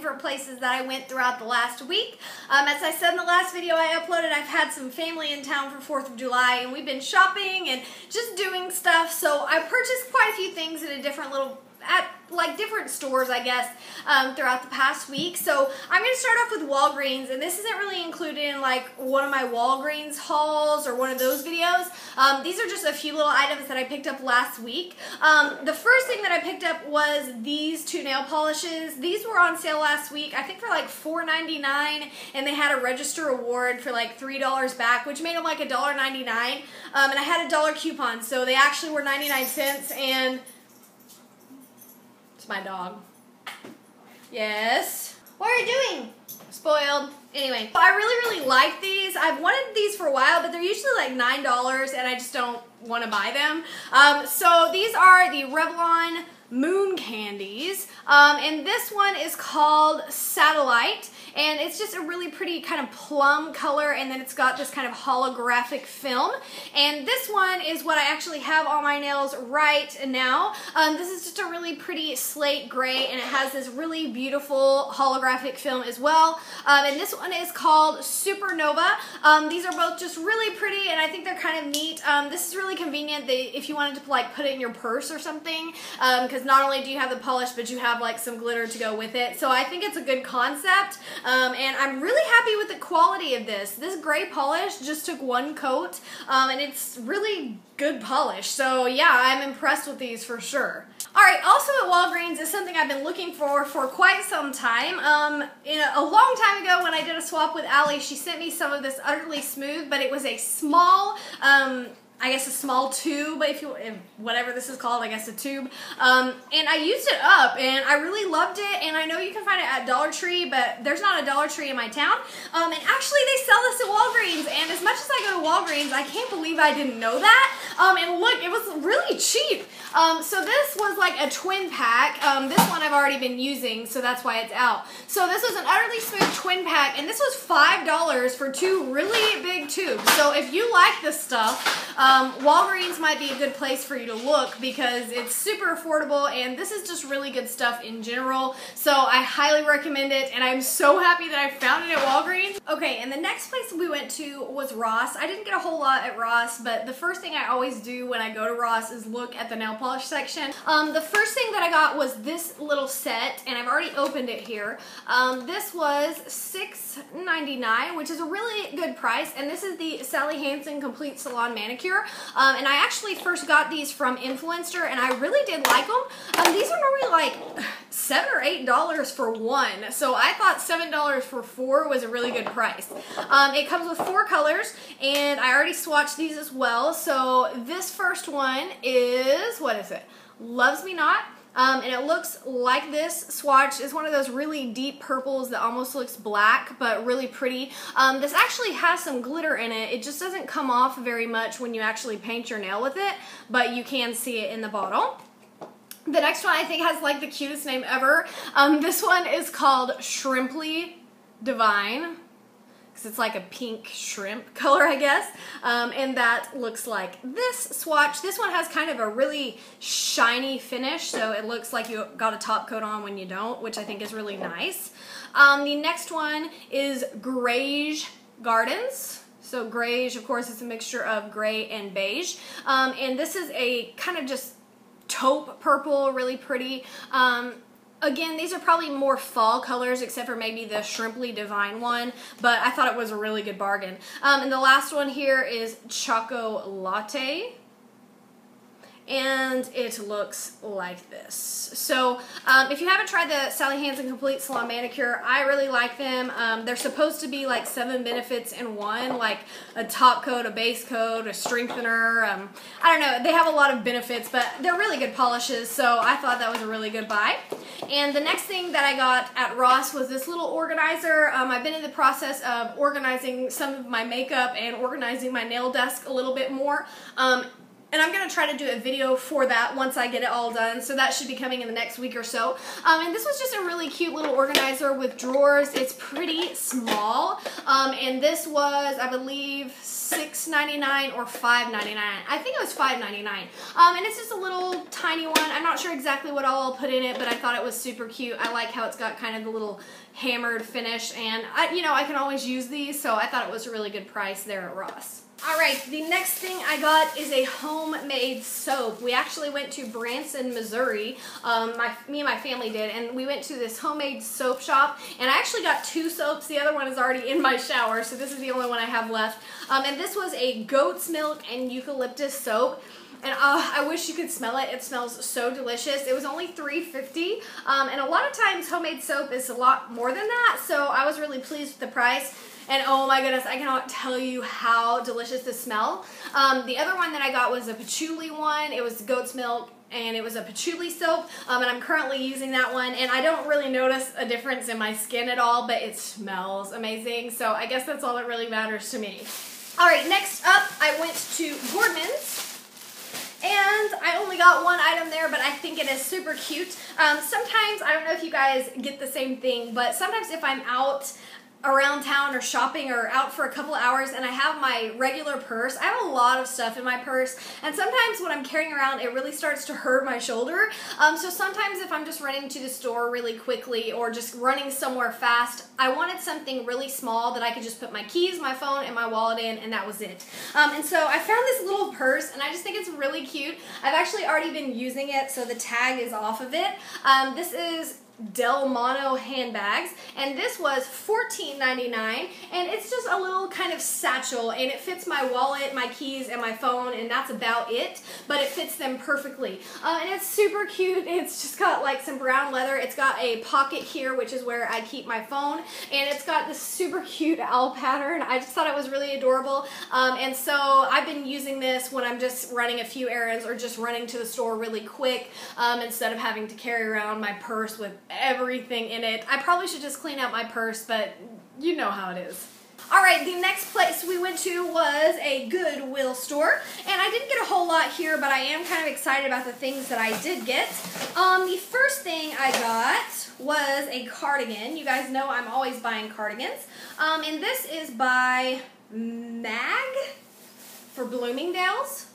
different places that I went throughout the last week. As I said in the last video I uploaded, I've had some family in town for 4th of July and we've been shopping and just doing stuff, so I purchased quite a few things at a different different stores, I guess, throughout the past week. So I'm going to start off with Walgreens, and this isn't really included in like one of my Walgreens hauls or one of those videos. These are just a few little items that I picked up last week. The first thing that I picked up was these 2 nail polishes. These were on sale last week, I think for like $4.99, and they had a register award for like $3 back, which made them like $1.99, and I had a $1 coupon, so they actually were 99 cents, and it's my dog. Yes. What are you doing? Spoiled. Anyway, I really like these. I've wanted these for a while, but they're usually like $9 and I just don't want to buy them. So these are the Revlon Moon Candies, and this one is called Satellite, and it's just a really pretty kind of plum color, and then it's got this kind of holographic film, and this one is what I actually have on my nails right now. This is just a really pretty slate gray, and it has this really beautiful holographic film as well, and this one is called Supernova. These are both just really pretty, and I think they're kind of neat. This is really convenient if you wanted to like put it in your purse or something, because not only do you have the polish, but you have like some glitter to go with it. So I think it's a good concept, and I'm really happy with the quality of this. This gray polish just took 1 coat, and it's really good polish. So yeah, I'm impressed with these for sure. Alright, also at Walgreens is something I've been looking for quite some time. A long time ago when I did a swap with Allie, she sent me some of this Utterly Smooth, but it was a small, I guess a small tube, whatever this is called, I guess a tube. And I used it up, and I really loved it, and I know you can find it at Dollar Tree, but there's not a Dollar Tree in my town. And actually they sell this at Walgreens, and as much as I go to Walgreens, I can't believe I didn't know that. And look, it was really cheap. So this was like a twin pack. This one I've already been using, so that's why it's out. So this was an Utterly Smooth twin pack, and this was $5 for 2 really big tubes. So if you like this stuff, Walgreens might be a good place for you to look because it's super affordable, and this is just really good stuff in general. So I highly recommend it, and I'm so happy that I found it at Walgreens. Okay, and the next place we went to was Ross. I didn't get a whole lot at Ross, but the first thing I always do when I go to Ross is look at the nail polish section. The first thing that I got was this little set, and I've already opened it here. This was $6.99, which is a really good price, and this is the Sally Hansen Complete Salon Manicure. And I actually first got these from Influencer, and I really did like them. These are normally like $7 or $8 for 1, so I thought $7 for 4 was a really good price. It comes with 4 colors, and I already swatched these as well. So this first one is, what is it? Loves Me Not. And it looks like this swatch. Is one of those really deep purples that almost looks black, but really pretty. This actually has some glitter in it. It just doesn't come off very much when you actually paint your nail with it, but you can see it in the bottle. The next one I think has like the cutest name ever. This one is called Shrimply Divine, because it's like a pink shrimp color, I guess, and that looks like this swatch. This one has kind of a really shiny finish, so it looks like you got a top coat on when you don't, which I think is really nice. The next one is Greige Gardens. So Greige, of course, is a mixture of gray and beige, and this is a kind of just taupe purple, really pretty. Again, these are probably more fall colors, except for maybe the Shrimply Divine one, but I thought it was a really good bargain. And the last one here is Choco Latte, and it looks like this. So if you haven't tried the Sally Hansen Complete Salon Manicure, I really like them. They're supposed to be like 7 benefits in one, like a top coat, a base coat, a strengthener. I don't know, they have a lot of benefits, but they're really good polishes, so I thought that was a really good buy. And the next thing that I got at Ross was this little organizer. I've been in the process of organizing some of my makeup and organizing my nail desk a little bit more. And I'm going to try to do a video for that once I get it all done, so that should be coming in the next week or so. And this was just a really cute little organizer with drawers. It's pretty small, and this was, I believe, $6.99 or $5.99. I think it was $5.99. And it's just a little tiny tiny one. I'm not sure exactly what all I'll put in it, but I thought it was super cute. I like how it's got kind of the little hammered finish, and I can always use these, so I thought it was a really good price there at Ross. Alright, the next thing I got is a homemade soap. We actually went to Branson, Missouri. Me and my family did, and we went to this homemade soap shop, and I actually got 2 soaps. The other one is already in my shower, so this is the only one I have left. And this was a goat's milk and eucalyptus soap. And I wish you could smell it. It smells so delicious. It was only $3.50, and a lot of times homemade soap is a lot more than that, so I was really pleased with the price. And oh my goodness, I cannot tell you how delicious this smells. The other one that I got was a patchouli one. It was goat's milk, and it was a patchouli soap, and I'm currently using that one, and I don't really notice a difference in my skin at all, but it smells amazing, so I guess that's all that really matters to me. Alright, next up, I went to Boardman's. And I only got one item there, but I think it is super cute. Sometimes, I don't know if you guys get the same thing, but sometimes if I'm out around town or shopping or out for a couple hours and I have my regular purse, I have a lot of stuff in my purse, and sometimes when I'm carrying around it really starts to hurt my shoulder. So sometimes if I'm just running to the store really quickly or just running somewhere fast, I wanted something really small that I could just put my keys, my phone, and my wallet in, and that was it. And so I found this little purse, and I just think it's really cute. I've actually already been using it, so the tag is off of it. This is Del Mono handbags, and this was $14.99, and it's just a little kind of satchel, and it fits my wallet, my keys, and my phone, and that's about it, but it fits them perfectly. And it's super cute. It's just got like some brown leather. It's got a pocket here, which is where I keep my phone, and it's got this super cute owl pattern. I just thought it was really adorable, and so I've been using this when I'm just running a few errands or just running to the store really quick, instead of having to carry around my purse with everything in it. I probably should just clean out my purse, but you know how it is. Alright, the next place we went to was a Goodwill store, and I didn't get a whole lot here, but I am kind of excited about the things that I did get. The first thing I got was a cardigan. You guys know I'm always buying cardigans. And this is by Mag for Bloomingdale's.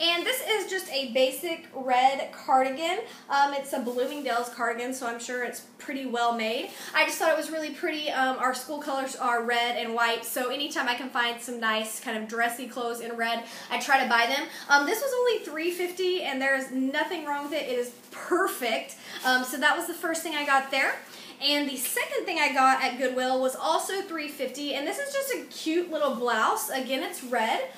And this is just a basic red cardigan. It's a Bloomingdale's cardigan, so I'm sure it's pretty well made. I just thought it was really pretty. Our school colors are red and white, so anytime I can find some nice kind of dressy clothes in red, I try to buy them. This was only $3.50, and there's nothing wrong with it. It is perfect. So that was the first thing I got there. And the second thing I got at Goodwill was also $3.50, and this is just a cute little blouse. Again, it's red.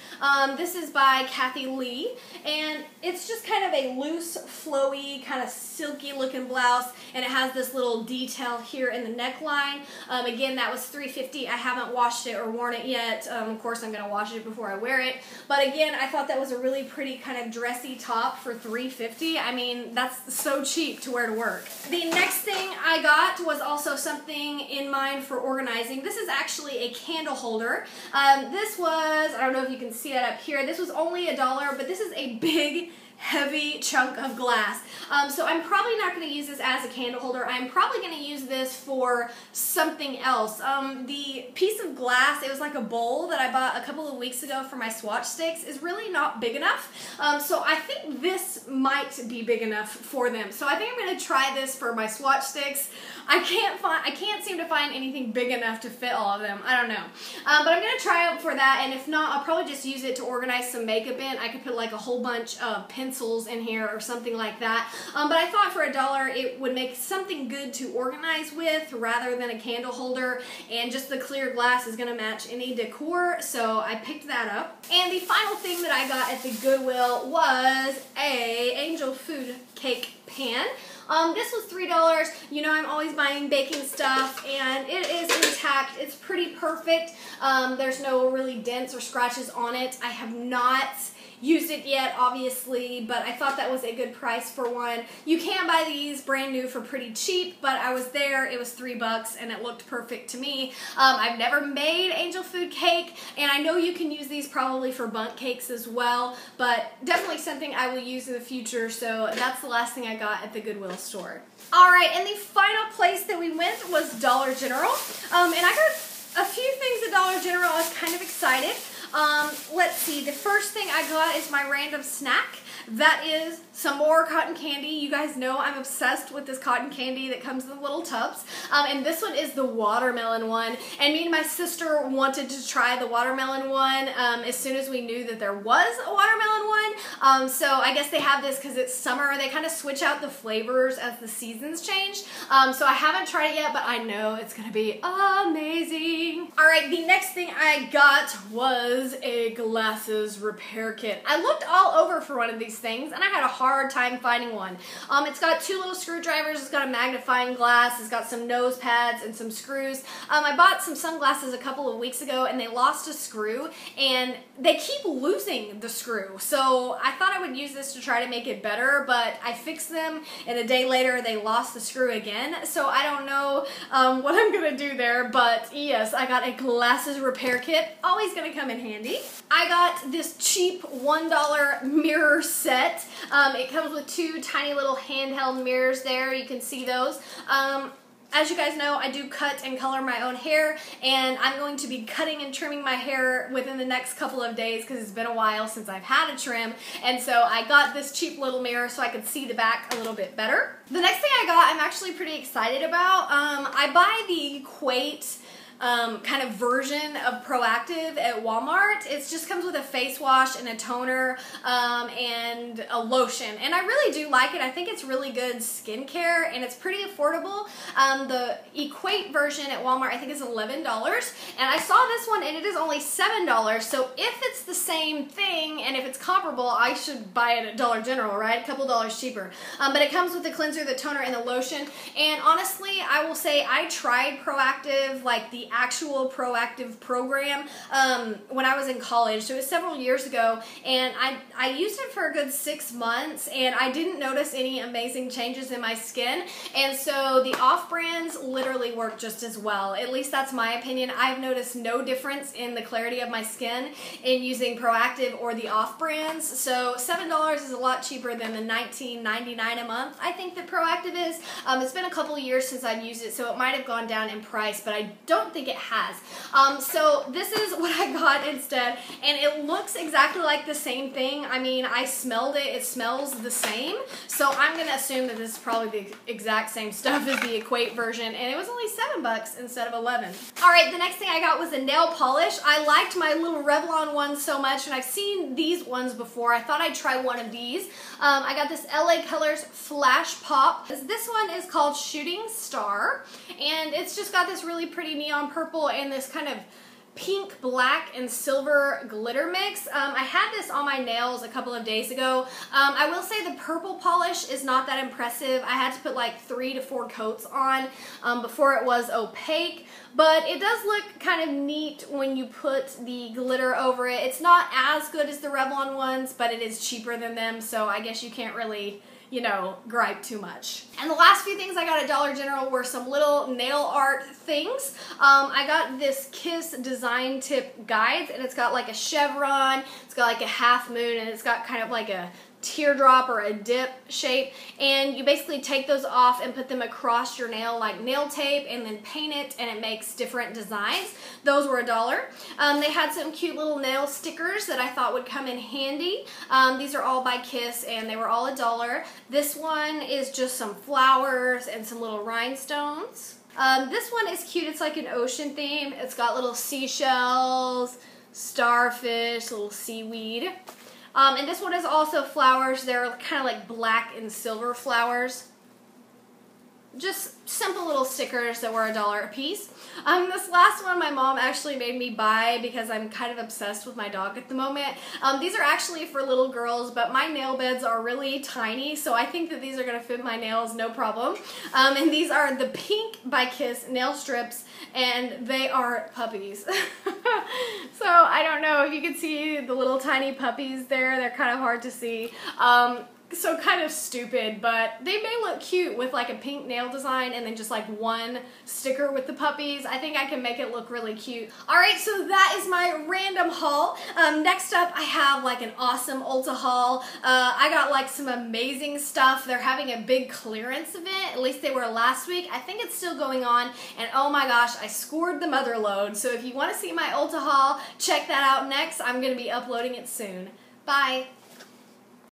This is by Kathy Lee, and it's just kind of a loose, flowy, kind of silky looking blouse, and it has this little detail here in the neckline. Again, that was $3.50. I haven't washed it or worn it yet. Of course, I'm going to wash it before I wear it, but again, I thought that was a really pretty kind of dressy top for $3.50. I mean, that's so cheap to wear to work. The next thing I got was also something in mind for organizing. This is actually a candle holder. This was, I don't know if you can see it up here, this was only $1, but this is a big, heavy chunk of glass. So I'm probably not going to use this as a candle holder. I'm probably going to use this for something else. The piece of glass, it was like a bowl that I bought a couple of weeks ago for my swatch sticks, is really not big enough. So I think this might be big enough for them. So I think I'm going to try this for my swatch sticks. I can't seem to find anything big enough to fit all of them. I don't know. But I'm going to try it for that, and if not, I'll probably just use it to organize some makeup in. I could put like a whole bunch of pencils in here or something like that. But I thought for $1 it would make something good to organize with rather than a candle holder, and just the clear glass is going to match any decor, so I picked that up. And the final thing that I got at the Goodwill was a angel food cake pan. This was $3. You know, I'm always buying baking stuff, and it is intact. It's pretty perfect. There's no really dents or scratches on it. I have not used it yet, obviously, but I thought that was a good price for one. You can buy these brand new for pretty cheap, but I was there, it was $3, and it looked perfect to me. I've never made angel food cake, and I know you can use these probably for bundt cakes as well, but definitely something I will use in the future, so that's the last thing I got at the Goodwill store. Alright, and the final place that we went was Dollar General, and I got a few things at Dollar General. I was kind of excited. Let's see, the first thing I got is my random snack. That is some more cotton candy. You guys know I'm obsessed with this cotton candy that comes in the little tubs. And this one is the watermelon one. And me and my sister wanted to try the watermelon one as soon as we knew that there was a watermelon one. So I guess they have this because it's summer. They kind of switch out the flavors as the seasons change. So I haven't tried it yet, but I know it's going to be amazing. All right, the next thing I got was a glasses repair kit. I looked all over for one of these things and I had a hard time finding one. It's got 2 little screwdrivers, it's got a magnifying glass, it's got some nose pads and some screws. I bought some sunglasses a couple of weeks ago and they lost a screw and they keep losing the screw. So I thought I would use this to try to make it better, but I fixed them and a day later they lost the screw again. So I don't know what I'm gonna do there, but yes, I got a glasses repair kit. Always gonna come in handy. I got this cheap $1 mirror set. It comes with 2 tiny little handheld mirrors there. You can see those. As you guys know, I do cut and color my own hair, and I'm going to be cutting and trimming my hair within the next couple of days because it's been a while since I've had a trim, and so I got this cheap little mirror so I could see the back a little bit better. The next thing I got, I'm actually pretty excited about. I buy the Equate kind of version of Proactive at Walmart. It just comes with a face wash and a toner and a lotion, and I really do like it. I think it's really good skincare and it's pretty affordable. The Equate version at Walmart I think is $11, and I saw this one and it is only $7, so if it's the same thing and if it's comparable, I should buy it at Dollar General, right? A couple dollars cheaper. But it comes with the cleanser, the toner, and the lotion, and honestly I will say I tried Proactive, like the actual Proactive program, when I was in college, so it was several years ago, and I used it for a good 6 months and I didn't notice any amazing changes in my skin, and so the off-brands literally work just as well. At least that's my opinion. I've noticed no difference in the clarity of my skin in using Proactive or the off-brands, so $7 is a lot cheaper than the $19.99 a month I think that Proactive is. It's been a couple of years since I've used it, so it might have gone down in price, but I don't think it has. So this is what I got instead, and it looks exactly like the same thing. I mean, I smelled it. It smells the same, so I'm going to assume that this is probably the exact same stuff as the Equate version, and it was only $7 instead of $11. Alright, the next thing I got was a nail polish. I liked my little Revlon ones so much, and I've seen these ones before. I thought I'd try one of these. I got this LA Colors Flash Pop. This one is called Shooting Star, and it's just got this really pretty neon purple and this kind of pink, black, and silver glitter mix. I had this on my nails a couple of days ago. I will say the purple polish is not that impressive. I had to put like 3 to 4 coats on before it was opaque, but it does look kind of neat when you put the glitter over it. It's not as good as the Revlon ones, but it is cheaper than them, so I guess you can't really, you know, gripe too much. And the last few things I got at Dollar General were some little nail art things. I got this Kiss design tip guides, and it's got like a chevron, it's got like a half moon, and it's got kind of like a teardrop or a dip shape, and you basically take those off and put them across your nail like nail tape and then paint it, and it makes different designs. Those were $1. They had some cute little nail stickers that I thought would come in handy. These are all by Kiss and they were all $1. This one is just some flowers and some little rhinestones. This one is cute. It's like an ocean theme. It's got little seashells, starfish, little seaweed. And this one is also flowers. They're kind of like black and silver flowers. Just simple little stickers that were $1 a piece. This last one my mom actually made me buy because I'm kind of obsessed with my dog at the moment. These are actually for little girls, but my nail beds are really tiny, so I think that these are going to fit my nails no problem. And these are the Pink by Kiss nail strips, and they are puppies. So I don't know if you can see the little tiny puppies there. They're kind of hard to see. So kind of stupid, but they may look cute with like a pink nail design and then just like one sticker with the puppies. I think I can make it look really cute. Alright, so that is my random haul. Next up I have like an awesome Ulta haul. I got like some amazing stuff. They're having a big clearance event, at least they were last week. I think it's still going on, and oh my gosh, I scored the mother load. So if you want to see my Ulta haul, check that out next. I'm going to be uploading it soon. Bye!